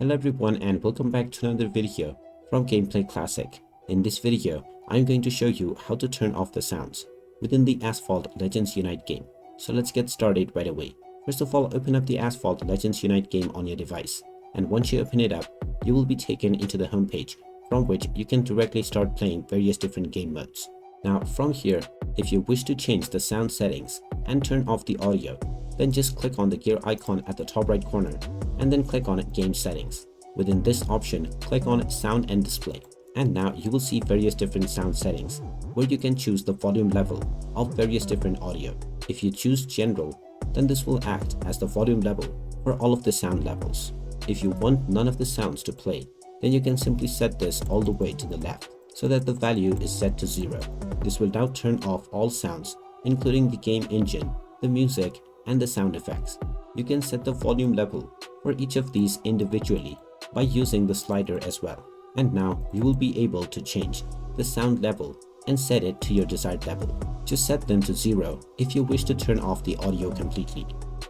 Hello everyone and welcome back to another video from Gameplay Classic. In this video, I'm going to show you how to turn off the sounds within the Asphalt Legends Unite game. So let's get started right away. First of all, open up the Asphalt Legends Unite game on your device. And once you open it up, you will be taken into the home page from which you can directly start playing various different game modes. Now from here, if you wish to change the sound settings and turn off the audio, then just click on the gear icon at the top right corner and then click on Game Settings. Within this option, click on Sound and Display. And now you will see various different sound settings where you can choose the volume level of various different audio. If you choose General, then this will act as the volume level for all of the sound levels. If you want none of the sounds to play, then you can simply set this all the way to the left so that the value is set to 0. This will now turn off all sounds, including the game engine, the music, and the sound effects. You can set the volume level for each of these individually by using the slider as well. And now you will be able to change the sound level and set it to your desired level. Just set them to 0 if you wish to turn off the audio completely.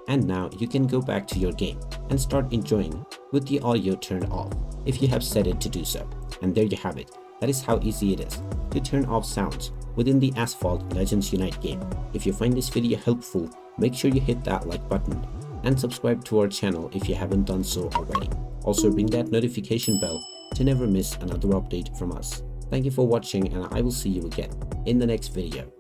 And now you can go back to your game and start enjoying with the audio turned off if you have set it to do so. And there you have it. That is how easy it is to turn off sounds within the Asphalt Legends Unite game. If you find this video helpful, make sure you hit that like button and subscribe to our channel if you haven't done so already. Also ring that notification bell to never miss another update from us. Thank you for watching and I will see you again in the next video.